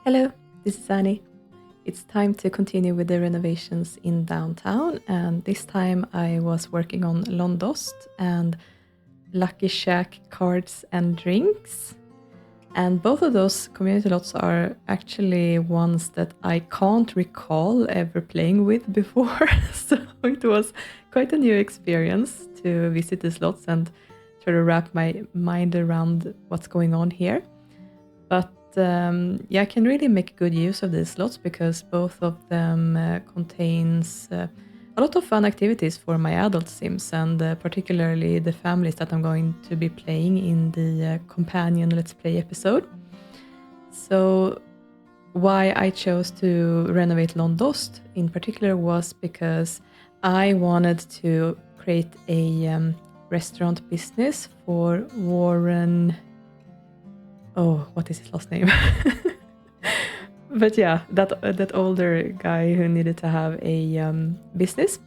Hello, this is Annie. It's time to continue with the renovations in downtown, and this time I was working on Londoste and Lucky Shack cards and drinks. And both of those community lots are actually ones that I can't recall ever playing with before. So it was quite a new experience to visit these lots and try to wrap my mind around what's going on here. But I can really make good use of these slots because both of them contains a lot of fun activities for my adult sims, and particularly the families that I'm going to be playing in the companion Let's Play episode. So why I chose to renovate Londoste in particular was because I wanted to create a restaurant business for Warren... Oh, what is his last name? But yeah, that older guy who needed to have a business.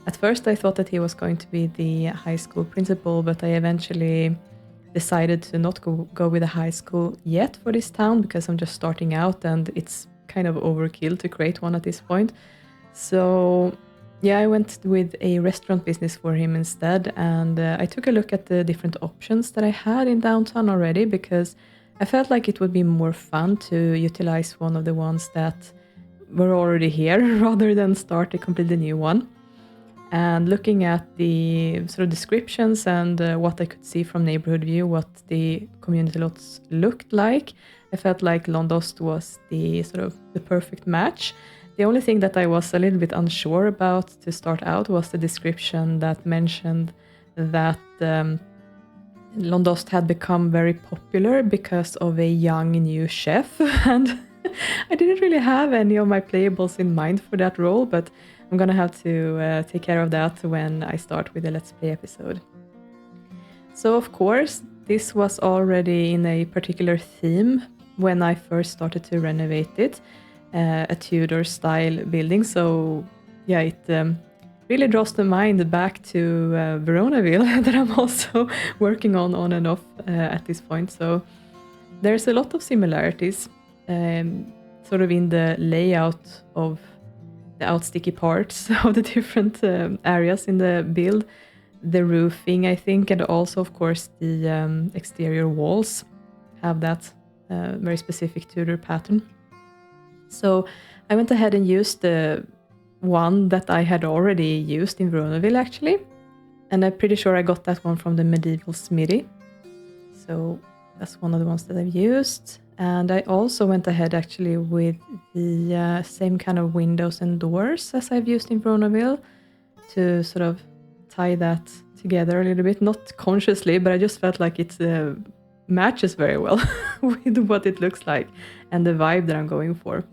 At first I thought that he was going to be the high school principal, but I eventually decided to not go with a high school yet for this town because I'm just starting out and it's kind of overkill to create one at this point. So yeah, I went with a restaurant business for him instead, and I took a look at the different options that I had in downtown already because I felt like it would be more fun to utilize one of the ones that were already here rather than start a completely new one. And looking at the sort of descriptions and what I could see from neighborhood view, what the community lots looked like, I felt like Londoste was the sort of the perfect match. The only thing that I was a little bit unsure about to start out was the description that mentioned that Londoste had become very popular because of a young new chef, and I didn't really have any of my playables in mind for that role, but I'm gonna have to take care of that when I start with the Let's Play episode. So of course, this was already in a particular theme when I first started to renovate it, a Tudor style building, so yeah, it really draws the mind back to Veronaville that I'm also working on and off at this point. So there's a lot of similarities sort of in the layout of the outsticky parts of the different areas in the build, the roofing, I think, and also of course the exterior walls have that very specific Tudor pattern. So I went ahead and used the one that I had already used in Veronaville actually, and I'm pretty sure I got that one from the medieval smithy. So that's one of the ones that I've used. And I also went ahead actually with the same kind of windows and doors as I've used in Veronaville to sort of tie that together a little bit, not consciously, but I just felt like it matches very well with what it looks like and the vibe that I'm going for.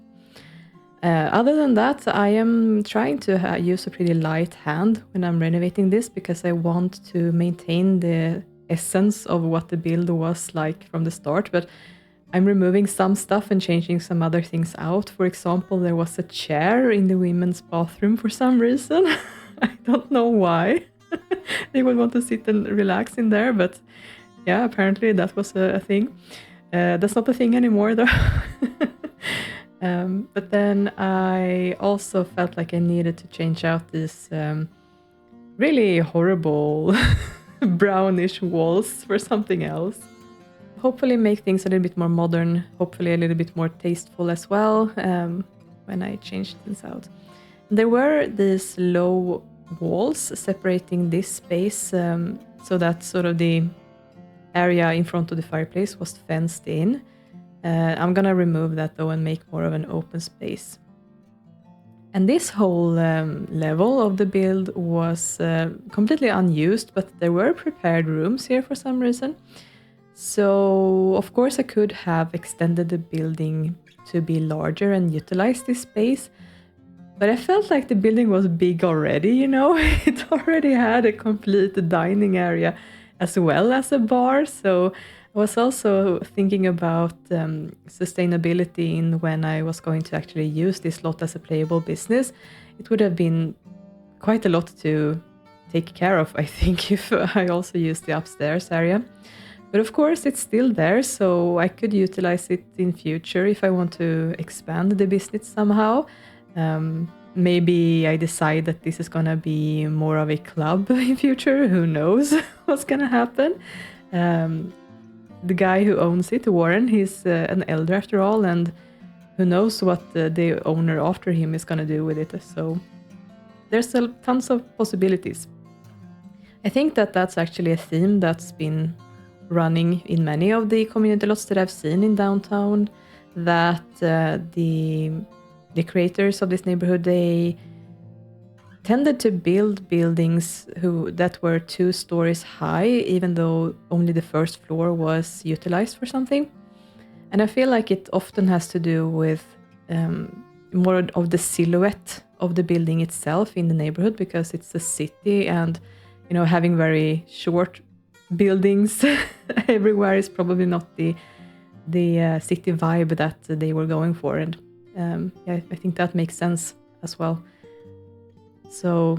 Other than that, I am trying to use a pretty light hand when I'm renovating this because I want to maintain the essence of what the build was like from the start, but I'm removing some stuff and changing some other things out. For example, there was a chair in the women's bathroom for some reason. I don't know why. They would want to sit and relax in there, but yeah, apparently that was a thing. That's not a thing anymore though. But then I also felt like I needed to change out these really horrible brownish walls for something else. Hopefully make things a little bit more modern, hopefully a little bit more tasteful as well when I change things out. There were these low walls separating this space so that sort of the area in front of the fireplace was fenced in. I'm gonna remove that though and make more of an open space. And this whole level of the build was completely unused, but there were prepared rooms here for some reason. So of course I could have extended the building to be larger and utilize this space, but I felt like the building was big already, you know? It already had a complete dining area as well as a bar, so I was also thinking about sustainability in when I was going to actually use this lot as a playable business. It would have been quite a lot to take care of, I think, if I also used the upstairs area. But of course, it's still there, so I could utilize it in future if I want to expand the business somehow. Maybe I decide that this is gonna be more of a club in future. Who knows what's gonna happen? The guy who owns it, Warren, he's an elder after all, and who knows what the owner after him is gonna do with it. So there's tons of possibilities. I think that that's actually a theme that's been running in many of the community lots that I've seen in downtown, that the creators of this neighborhood, they tended to build buildings that were 2 stories high, even though only the first floor was utilized for something. And I feel like it often has to do with more of the silhouette of the building itself in the neighborhood, because it's a city, and having very short buildings everywhere is probably not the city vibe that they were going for. And I think that makes sense as well. So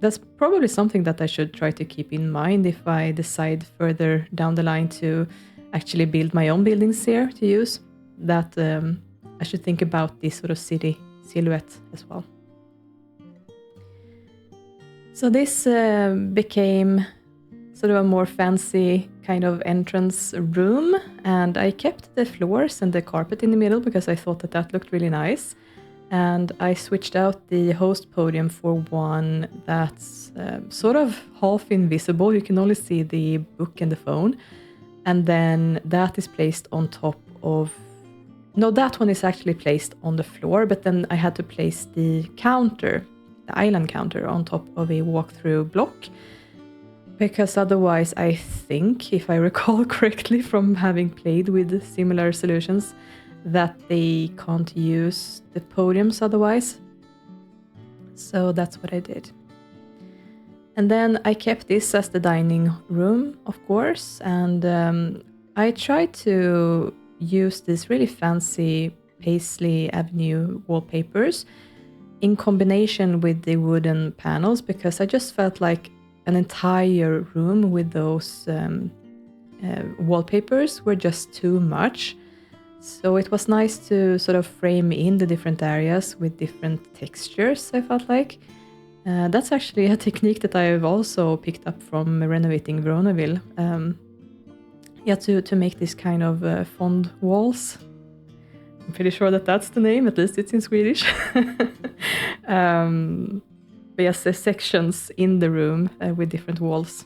that's probably something that I should try to keep in mind if I decide further down the line to actually build my own buildings here to use, that I should think about this sort of city silhouette as well. So this became sort of a more fancy kind of entrance room, and I kept the floors and the carpet in the middle because I thought that looked really nice. And I switched out the host podium for one that's sort of half invisible. You can only see the book and the phone. And then that is placed on top of... No, that one is actually placed on the floor, but then I had to place the counter, the island counter, on top of a walk-through block. Because otherwise, I think, if I recall correctly from having played with similar solutions, that they can't use the podiums otherwise. So that's what I did. And then I kept this as the dining room, of course, and I tried to use these really fancy Paisley Avenue wallpapers in combination with the wooden panels, because I just felt like an entire room with those wallpapers were just too much. So it was nice to sort of frame in the different areas with different textures, I felt like. That's actually a technique that I've also picked up from renovating Veronaville. To make this kind of fond walls. I'm pretty sure that that's the name, at least it's in Swedish. But yes, the sections in the room with different walls.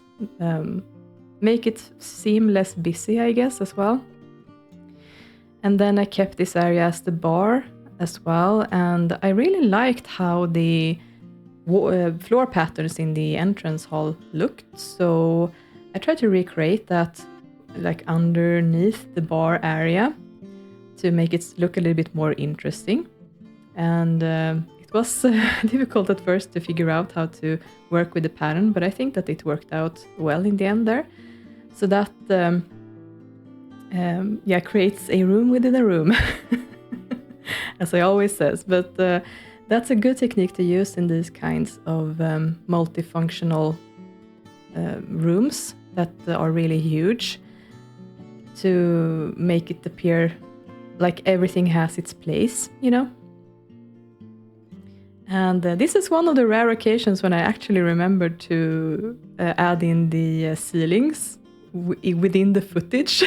Make it seem less busy, I guess, as well. And then I kept this area as the bar as well. And I really liked how the floor patterns in the entrance hall looked. So I tried to recreate that like underneath the bar area to make it look a little bit more interesting. And it was difficult at first to figure out how to work with the pattern, but I think that it worked out well in the end there. So that creates a room within a room, as I always says. But that's a good technique to use in these kinds of multifunctional rooms that are really huge, to make it appear like everything has its place, And this is one of the rare occasions when I actually remembered to add in the ceilings within the footage.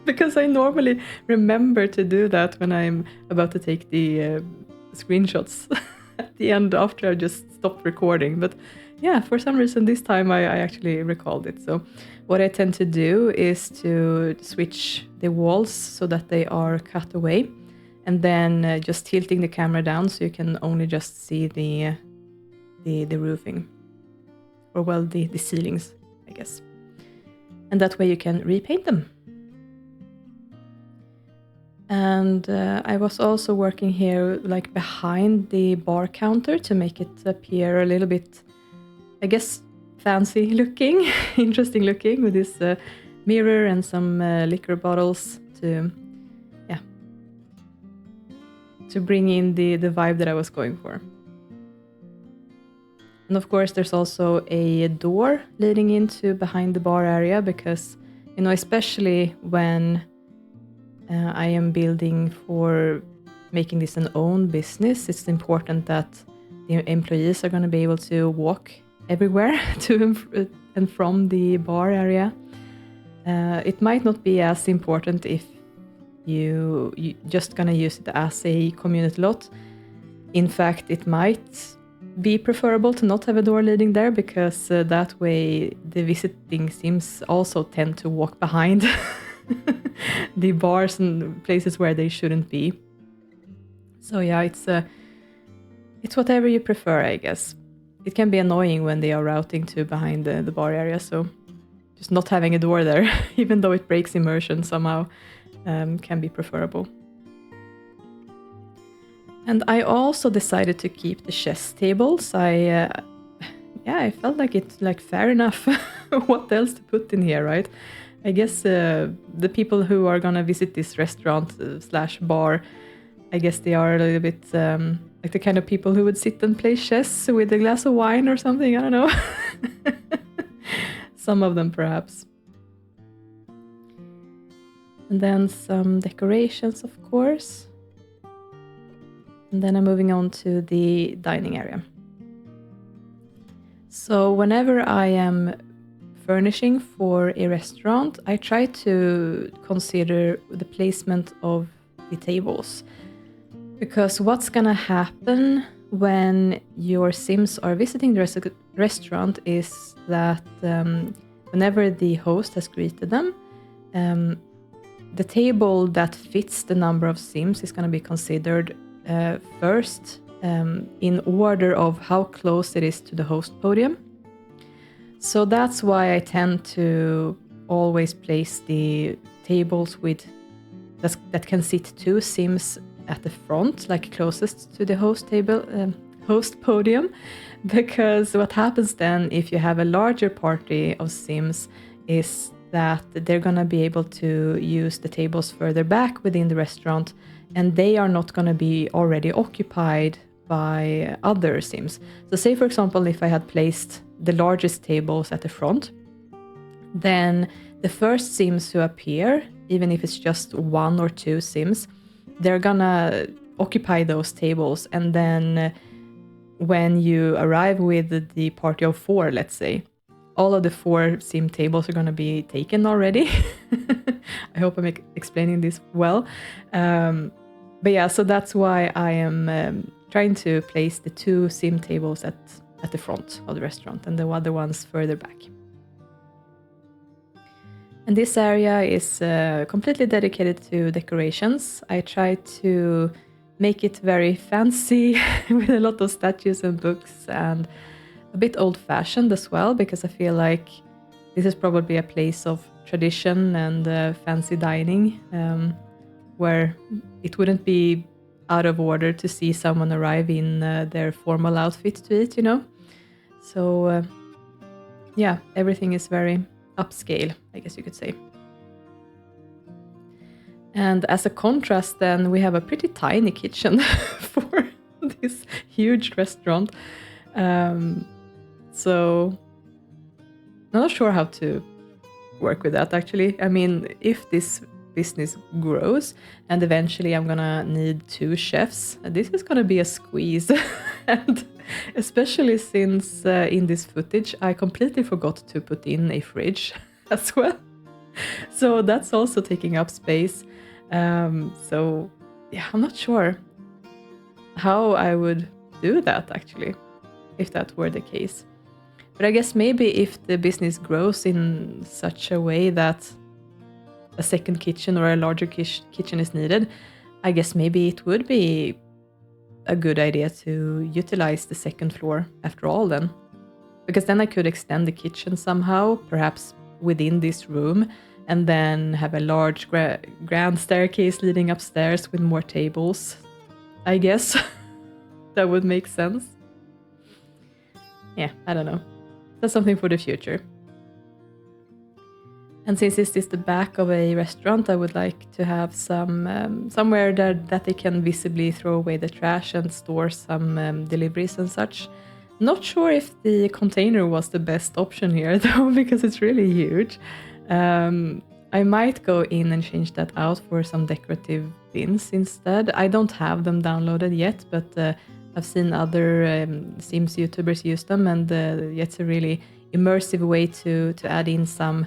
Because I normally remember to do that when I'm about to take the screenshots at the end after I just stopped recording. But yeah, for some reason this time I actually recalled it. So what I tend to do is to switch the walls so that they are cut away, and then just tilting the camera down so you can only just see the roofing, or well, the ceilings, I guess. And that way you can repaint them. And I was also working here like behind the bar counter to make it appear a little bit, I guess, fancy looking, interesting looking, with this mirror and some liquor bottles to bring in the vibe that I was going for. And of course there's also a door leading into behind the bar area, because You know, especially when I am building for making this an own business, it's important that the employees are going to be able to walk everywhere to and from the bar area. It might not be as important if you just going to use it as a community lot. In fact, it might be preferable to not have a door leading there, because that way the visiting sims also tend to walk behind the bars and places where they shouldn't be. So yeah, it's whatever you prefer, I guess. It can be annoying when they are routing to behind the bar area, so just not having a door there, even though it breaks immersion somehow, can be preferable. And I also decided to keep the chess tables. I felt like it's like fair enough. What else to put in here, right? I guess the people who are gonna visit this restaurant slash bar, I guess they are a little bit like the kind of people who would sit and play chess with a glass of wine or something. I don't know. Some of them, perhaps. And then some decorations, of course. And then I'm moving on to the dining area. So whenever I am furnishing for a restaurant, I try to consider the placement of the tables. Because what's gonna happen when your Sims are visiting the restaurant is that whenever the host has greeted them, the table that fits the number of Sims is gonna be considered first in order of how close it is to the host podium. So that's why I tend to always place the tables with that can sit 2 Sims at the front, like closest to the host podium, because what happens then if you have a larger party of Sims is that they're gonna be able to use the tables further back within the restaurant, and they are not gonna be already occupied by other Sims. So say, for example, if I had placed the largest tables at the front, then the first Sims who appear, even if it's just 1 or 2 Sims, they're gonna occupy those tables. And then when you arrive with the party of 4, let's say, all of the 4 Sim tables are gonna be taken already. I hope I'm explaining this well. But yeah, so that's why I am trying to place the 2 Sim tables at the front of the restaurant and the other ones further back. And this area is completely dedicated to decorations. I try to make it very fancy with a lot of statues and books, and a bit old-fashioned as well, because I feel like this is probably a place of tradition and fancy dining, where it wouldn't be out of order to see someone arrive in their formal outfit to eat, you know? So yeah, everything is very upscale, I guess you could say. And as a contrast, then, we have a pretty tiny kitchen for this huge restaurant. So I'm not sure how to work with that, actually. I mean, if this business grows and eventually I'm gonna need 2 chefs, this is gonna be a squeeze. And especially since in this footage I completely forgot to put in a fridge as well. So that's also taking up space. So yeah, I'm not sure how I would do that, actually, if that were the case. But I guess maybe if the business grows in such a way that a second kitchen or a larger kitchen is needed, I guess maybe it would be a good idea to utilize the second floor after all then. Because then I could extend the kitchen somehow, perhaps within this room, and then have a large grand staircase leading upstairs with more tables. I guess that would make sense. Yeah, I don't know. That's something for the future. And since this is the back of a restaurant, I would like to have some somewhere that they can visibly throw away the trash and store some deliveries and such. Not sure if the container was the best option here, though, because it's really huge. I might go in and change that out for some decorative bins instead. I don't have them downloaded yet, but I've seen other Sims YouTubers use them, and it's a really immersive way to add in some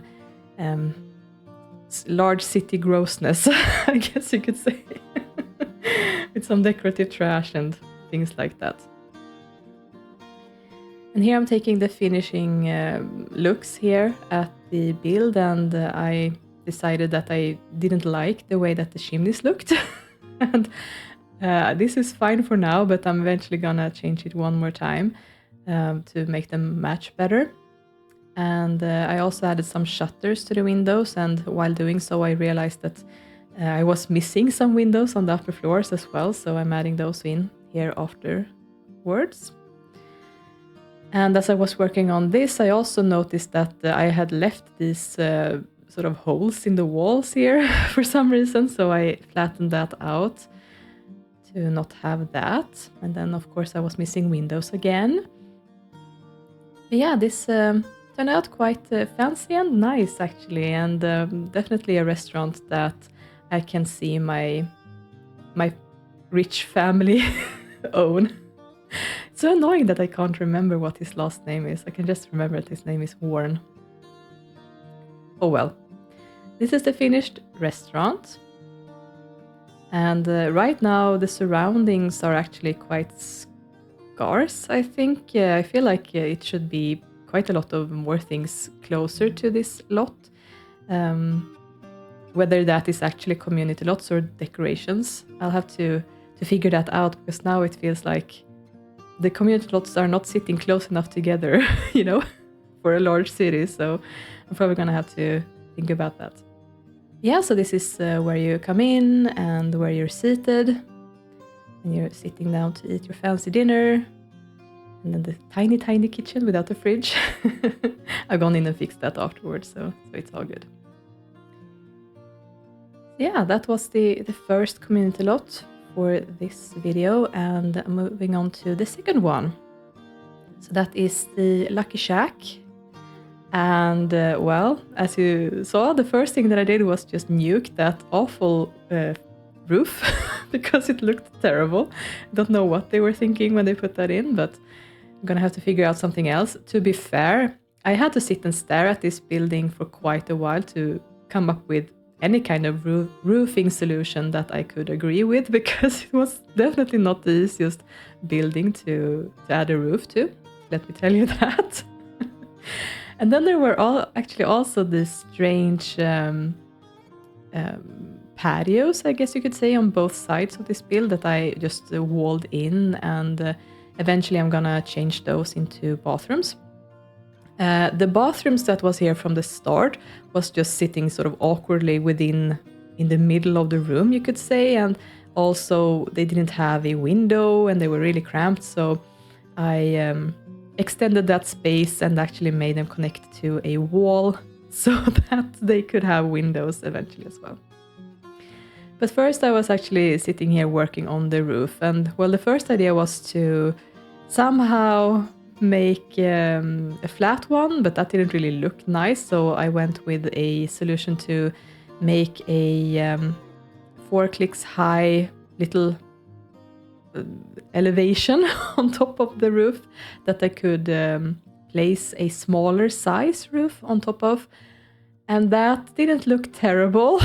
large city grossness, I guess you could say, with some decorative trash and things like that. And here I'm taking the finishing looks here at the build, and I decided that I didn't like the way that the chimneys looked. And this is fine for now, but I'm eventually gonna change it one more time to make them match better. And I also added some shutters to the windows, and while doing so I realized that I was missing some windows on the upper floors as well, so I'm adding those in here afterwards. And as I was working on this, I also noticed that I had left these sort of holes in the walls here for some reason, so I flattened that out to not have that. And then of course I was missing windows again. But yeah, this turned out quite fancy and nice actually, and definitely a restaurant that I can see my rich family own. It's so annoying that I can't remember what his last name is. I can just remember that his name is Warren. Oh well. This is the finished restaurant. And right now the surroundings are actually quite scarce, I think. I feel like it should be quite a lot of more things closer to this lot. Whether that is actually community lots or decorations, I'll have to figure that out, because now it feels like the community lots are not sitting close enough together, you know, for a large city. So I'm probably gonna have to think about that. Yeah, so this is where you come in and where you're seated. And you're sitting down to eat your fancy dinner. And then the tiny, tiny kitchen without a fridge. I've gone in and fixed that afterwards, so it's all good. Yeah, that was the first community lot for this video, and moving on to the second one. So that is the Lucky Shack. And well, as you saw, the first thing that I did was just nuke that awful roof because it looked terrible. Don't know what they were thinking when they put that in, but I'm gonna have to figure out something else. To be fair, I had to sit and stare at this building for quite a while to come up with any kind of roofing solution that I could agree with, because it was definitely not the easiest building to add a roof to, let me tell you that. And then there were actually also these strange patios, I guess you could say, on both sides of this build that I just walled in, and eventually I'm gonna change those into bathrooms. The bathrooms that was here from the start was just sitting sort of awkwardly in the middle of the room, you could say, and also they didn't have a window and they were really cramped, so I extended that space and actually made them connect to a wall so that they could have windows eventually as well. But first I was actually sitting here working on the roof, and well, the first idea was to somehow make a flat one, but that didn't really look nice, so I went with a solution to make a 4 clicks high little elevation on top of the roof that I could place a smaller size roof on top of, and that didn't look terrible.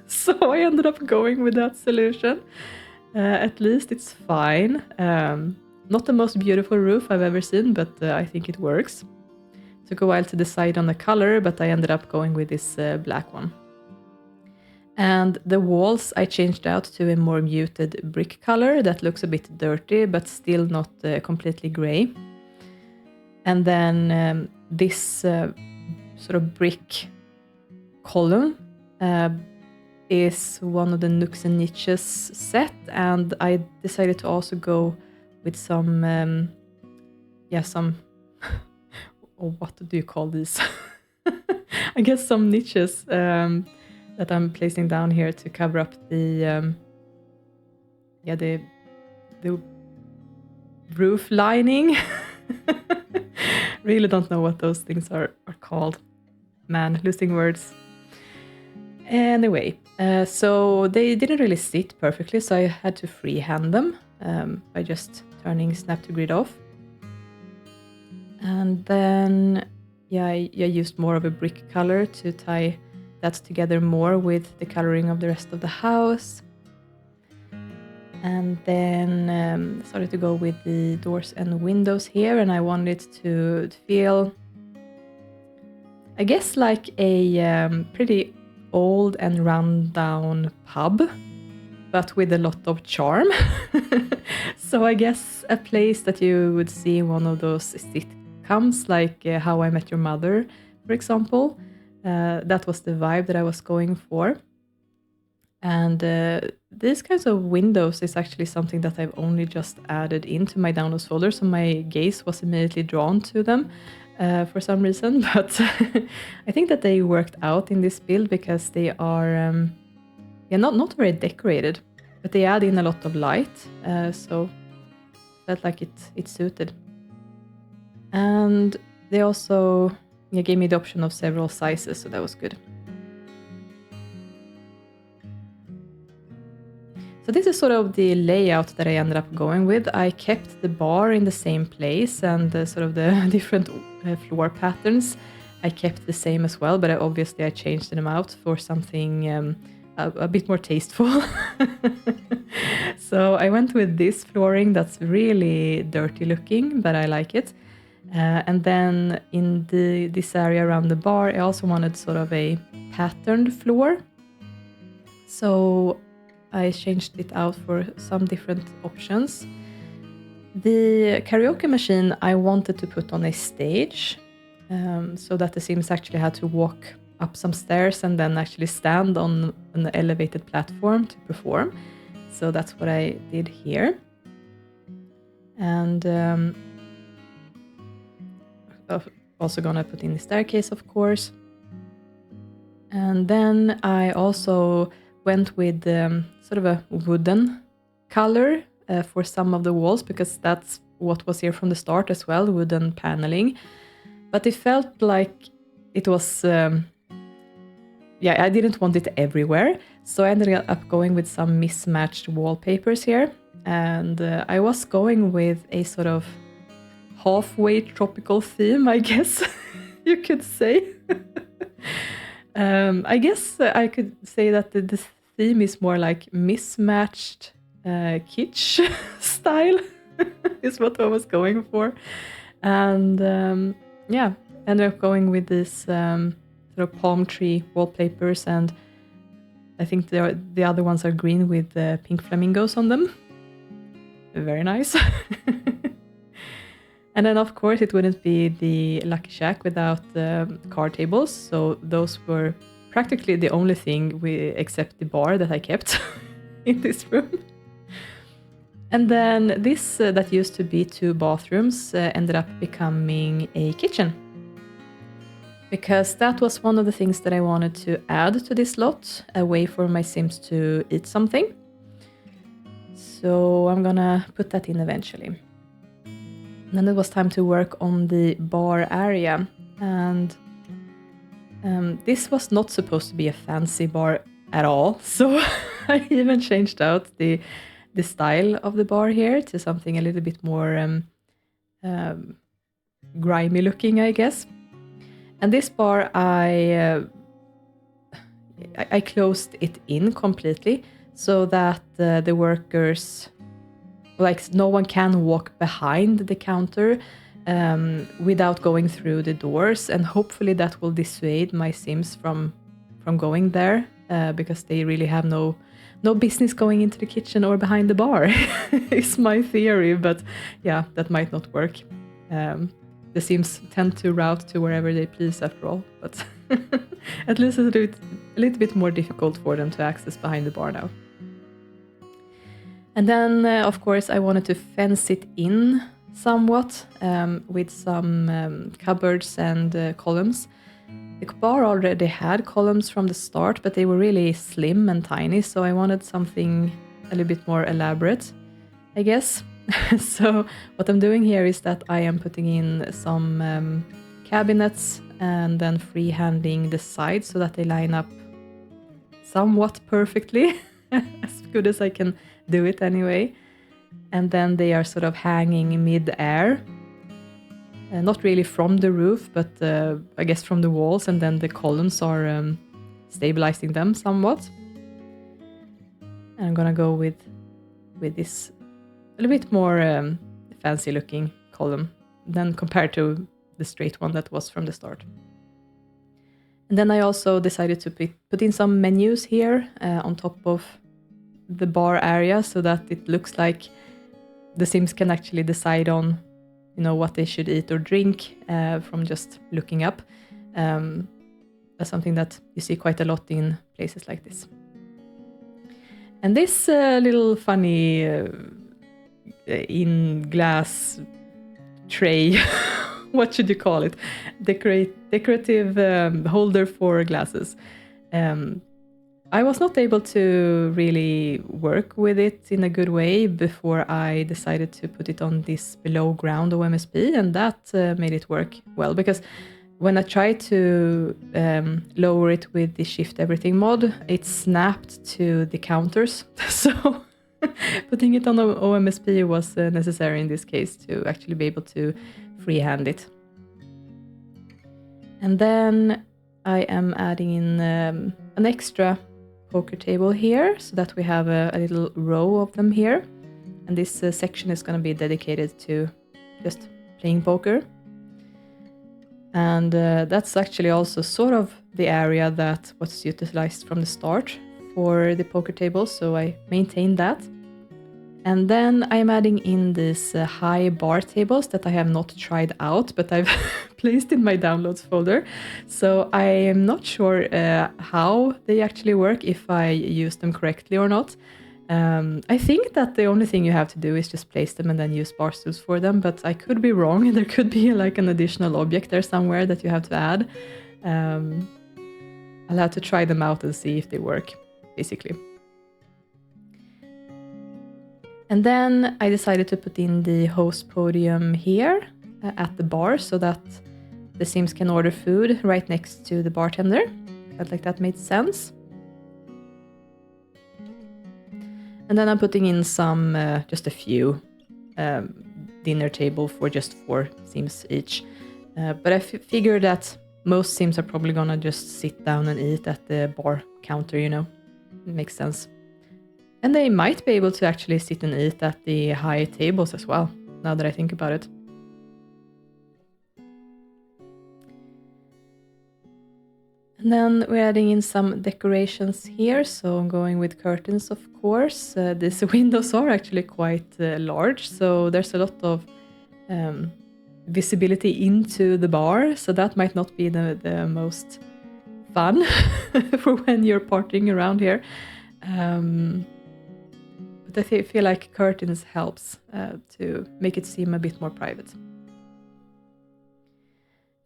So I ended up going with that solution. At least it's fine. Not the most beautiful roof I've ever seen, but I think it works. Took a while to decide on the color, but I ended up going with this black one. And the walls I changed out to a more muted brick color that looks a bit dirty, but still not completely gray. And then this sort of brick column is one of the nooks and niches set, and I decided to also go with some, or what do you call these? I guess some niches that I'm placing down here to cover up the roof lining. Really don't know what those things are called. Man, losing words. Anyway, so they didn't really sit perfectly, so I had to freehand them by just turning snap to grid off. And then, yeah, I used more of a brick color to tie that together more with the coloring of the rest of the house. And then started to go with the doors and windows here, and I wanted to feel, I guess, like a pretty old and run down pub, but with a lot of charm. So I guess a place that you would see in one of those sitcoms, like How I Met Your Mother, for example. That was the vibe that I was going for. And these kinds of windows is actually something that I've only just added into my downloads folder, so my gaze was immediately drawn to them for some reason. But I think that they worked out in this build because they are not very decorated, but they add in a lot of light, so felt like it suited. And they also gave me the option of several sizes, so that was good. So this is sort of the layout that I ended up going with. I kept the bar in the same place, and sort of the different floor patterns I kept the same as well, but obviously I changed them out for something a bit more tasteful. So I went with this flooring that's really dirty looking, but I like it. And then in this area around the bar, I also wanted sort of a patterned floor. So I changed it out for some different options. The karaoke machine I wanted to put on a stage, so that the Sims actually had to walk up some stairs and then actually stand on an elevated platform to perform. So that's what I did here. And also gonna put in the staircase, of course. And then I also went with sort of a wooden color for some of the walls, because that's what was here from the start as well, wooden paneling. But it felt like it was, I didn't want it everywhere. So I ended up going with some mismatched wallpapers here. And I was going with a sort of halfway tropical theme, I guess you could say. I guess I could say that the theme is more like mismatched kitsch style is what I was going for. And ended up going with this sort of palm tree wallpapers, and I think the other ones are green with pink flamingos on them. Very nice. And then, of course, it wouldn't be the Lucky Shack without card tables. So those were practically the only thing except the bar that I kept in this room. And then this that used to be 2 bathrooms ended up becoming a kitchen. Because that was one of the things that I wanted to add to this lot, a way for my Sims to eat something. So I'm gonna put that in eventually. Then it was time to work on the bar area, and this was not supposed to be a fancy bar at all, so I even changed out the style of the bar here to something a little bit more grimy looking, I guess. And this bar, I closed it in completely so that the workers, like, no one can walk behind the counter without going through the doors, and hopefully that will dissuade my Sims from going there, because they really have no business going into the kitchen or behind the bar. Is my theory, but yeah, that might not work. The Sims tend to route to wherever they please after all, but at least it's a little bit more difficult for them to access behind the bar now. And then, of course, I wanted to fence it in somewhat with some cupboards and columns. The bar already had columns from the start, but they were really slim and tiny, so I wanted something a little bit more elaborate, I guess. So what I'm doing here is that I am putting in some cabinets and then freehanding the sides so that they line up somewhat perfectly, as good as I can do it anyway. And then they are sort of hanging mid-air. Not really from the roof, but I guess from the walls, and then the columns are stabilizing them somewhat. And I'm gonna go with this a little bit more fancy looking column than compared to the straight one that was from the start. And then I also decided to put in some menus here on top of the bar area, so that it looks like the Sims can actually decide on, you know, what they should eat or drink from just looking up. That's something that you see quite a lot in places like this. And this little funny in glass tray, what should you call it? Decorative holder for glasses. I was not able to really work with it in a good way before I decided to put it on this below ground OMSP, and that made it work well, because when I tried to lower it with the Shift Everything mod, it snapped to the counters. So putting it on OMSP was necessary in this case to actually be able to freehand it. And then I am adding in an extra poker table here, so that we have a little row of them here. And this section is going to be dedicated to just playing poker. And that's actually also sort of the area that was utilized from the start for the poker table, so I maintained that. And then I'm adding in these high bar tables that I have not tried out, but I've placed in my downloads folder. So I am not sure how they actually work, if I use them correctly or not. I think that the only thing you have to do is just place them and then use bar stools for them, but I could be wrong. There could be like an additional object there somewhere that you have to add. I'll have to try them out and see if they work, basically. And then I decided to put in the host podium here at the bar, so that the Sims can order food right next to the bartender. Felt like that made sense. And then I'm putting in some, just a few dinner table for just 4 Sims each. But I figure that most Sims are probably gonna just sit down and eat at the bar counter, you know. It makes sense. And they might be able to actually sit and eat at the high tables as well, now that I think about it. And then we're adding in some decorations here, so I'm going with curtains, of course. These windows are actually quite large, so there's a lot of visibility into the bar, so that might not be the most fun for when you're partying around here. But I feel like curtains helps to make it seem a bit more private.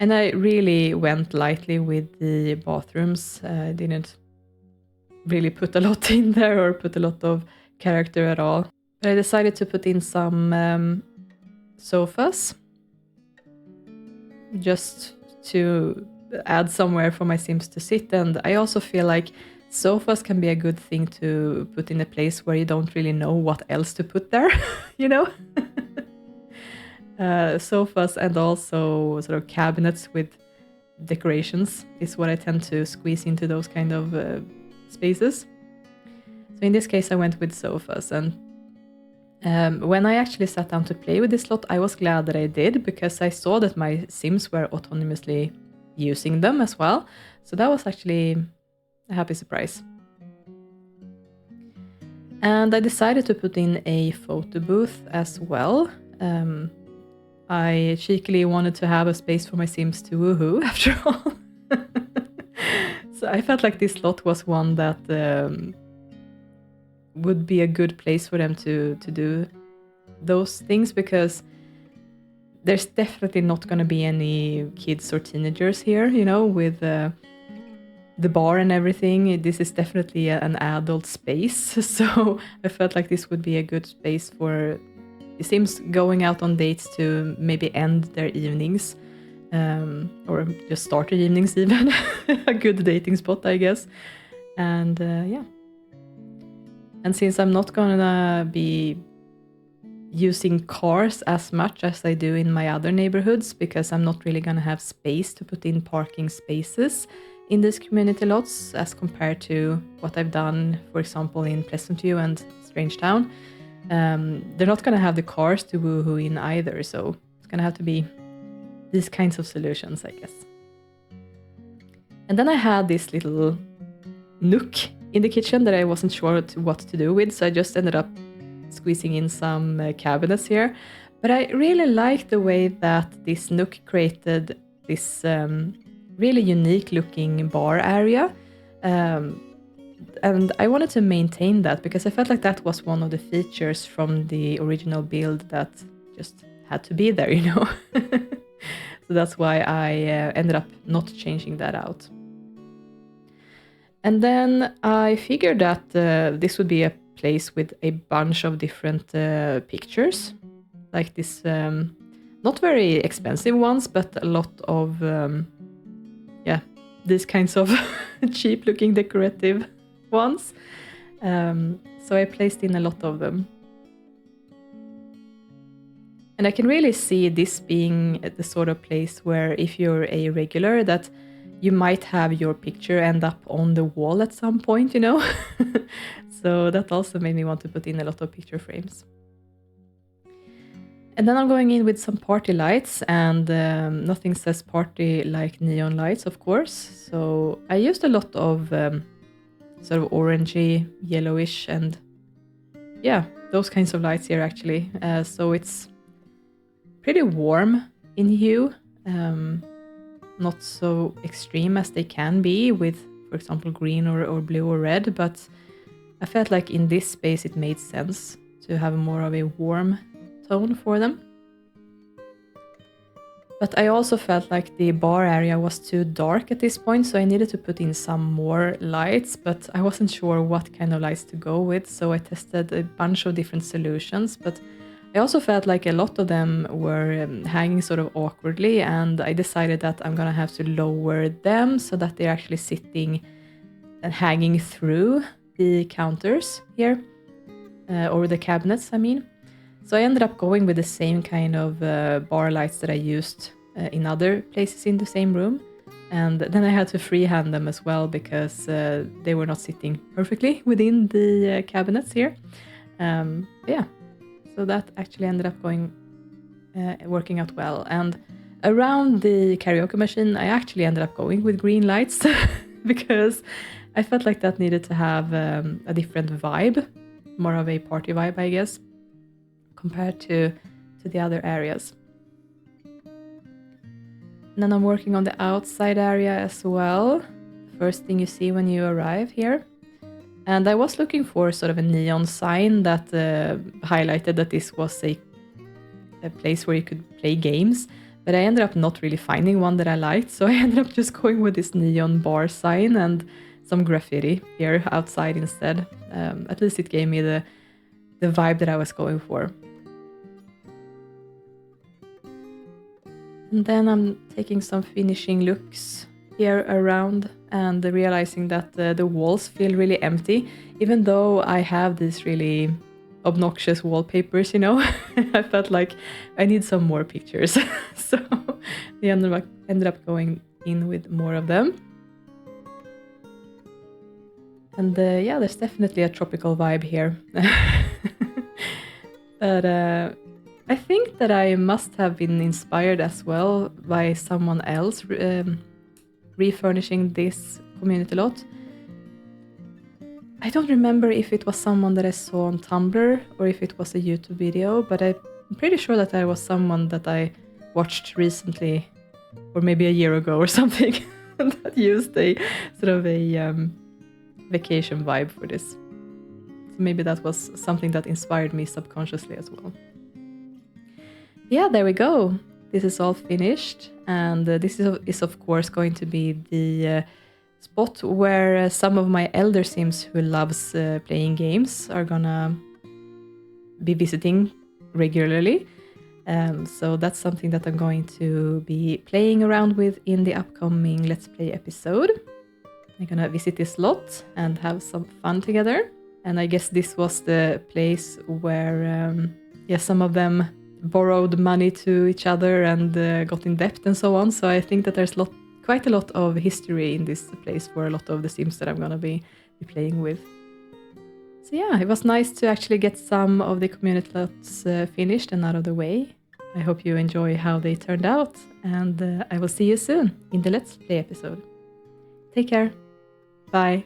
And I really went lightly with the bathrooms. I didn't really put a lot in there or put a lot of character at all. But I decided to put in some sofas, just to add somewhere for my Sims to sit. And I also feel like sofas can be a good thing to put in a place where you don't really know what else to put there, you know? Sofas and also sort of cabinets with decorations is what I tend to squeeze into those kind of spaces. So in this case I went with sofas, and when I actually sat down to play with this slot, I was glad that I did, because I saw that my Sims were autonomously using them as well. So that was actually a happy surprise. And I decided to put in a photo booth as well. I cheekily wanted to have a space for my Sims to woohoo, after all. So I felt like this slot was one that would be a good place for them to do those things, because there's definitely not going to be any kids or teenagers here, you know, with the bar and everything. This is definitely an adult space, so I felt like this would be a good space for Sims going out on dates to maybe end their evenings, or just start their evenings even. A good dating spot, I guess. And yeah. And since I'm not gonna be using cars as much as I do in my other neighborhoods, because I'm not really gonna have space to put in parking spaces in these community lots as compared to what I've done, for example, in Pleasantview and Strangetown. They're not gonna have the cars to woohoo in either, so it's gonna have to be these kinds of solutions, I guess. And then I had this little nook in the kitchen that I wasn't sure what to do with, so I just ended up squeezing in some cabinets here. But I really like the way that this nook created this really unique looking bar area. And I wanted to maintain that because I felt like that was one of the features from the original build that just had to be there, you know. So that's why I ended up not changing that out. And then I figured that this would be a place with a bunch of different pictures, like this, not very expensive ones, but a lot of, yeah, these kinds of cheap looking decorative ones. So I placed in a lot of them. And I can really see this being the sort of place where if you're a regular, that you might have your picture end up on the wall at some point, you know? So that also made me want to put in a lot of picture frames. And then I'm going in with some party lights, and nothing says party like neon lights, of course. So I used a lot of sort of orangey, yellowish, and yeah, those kinds of lights here actually. So it's pretty warm in hue. Not so extreme as they can be with, for example, green or blue or red, but I felt like in this space it made sense to have more of a warm tone for them. But I also felt like the bar area was too dark at this point, so I needed to put in some more lights, but I wasn't sure what kind of lights to go with, so I tested a bunch of different solutions, but I also felt like a lot of them were hanging sort of awkwardly, and I decided that I'm gonna have to lower them so that they're actually sitting and hanging through the counters here, or the cabinets, I mean. So I ended up going with the same kind of bar lights that I used in other places in the same room. And then I had to freehand them as well because they were not sitting perfectly within the cabinets here. Yeah. So that actually ended up working out well. And around the karaoke machine, I actually ended up going with green lights because I felt like that needed to have a different vibe, more of a party vibe, I guess, compared to the other areas. And then I'm working on the outside area as well. First thing you see when you arrive here. And I was looking for sort of a neon sign that highlighted that this was a place where you could play games, but I ended up not really finding one that I liked, so I ended up just going with this neon bar sign and some graffiti here outside instead. At least it gave me the vibe that I was going for. And then I'm taking some finishing looks here around and realizing that the walls feel really empty, even though I have these really obnoxious wallpapers, you know. I felt like I need some more pictures. So I ended up going in with more of them. And yeah, there's definitely a tropical vibe here. But I think that I must have been inspired as well by someone else refurnishing this community lot. I don't remember if it was someone that I saw on Tumblr or if it was a YouTube video, but I'm pretty sure that there was someone that I watched recently, or maybe a year ago or something, that used a sort of a vacation vibe for this. So maybe that was something that inspired me subconsciously as well. Yeah, there we go. This is all finished, and this is of course going to be the spot where some of my elder Sims who loves playing games are gonna be visiting regularly. So that's something that I'm going to be playing around with in the upcoming Let's Play episode. We're gonna visit this lot and have some fun together. And I guess this was the place where, some of them borrowed money to each other and got in debt and so on. So I think that there's quite a lot of history in this place for a lot of the Sims that I'm gonna be playing with. So yeah, it was nice to actually get some of the community lots finished and out of the way. I hope you enjoy how they turned out, and I will see you soon in the Let's Play episode. Take care. Bye.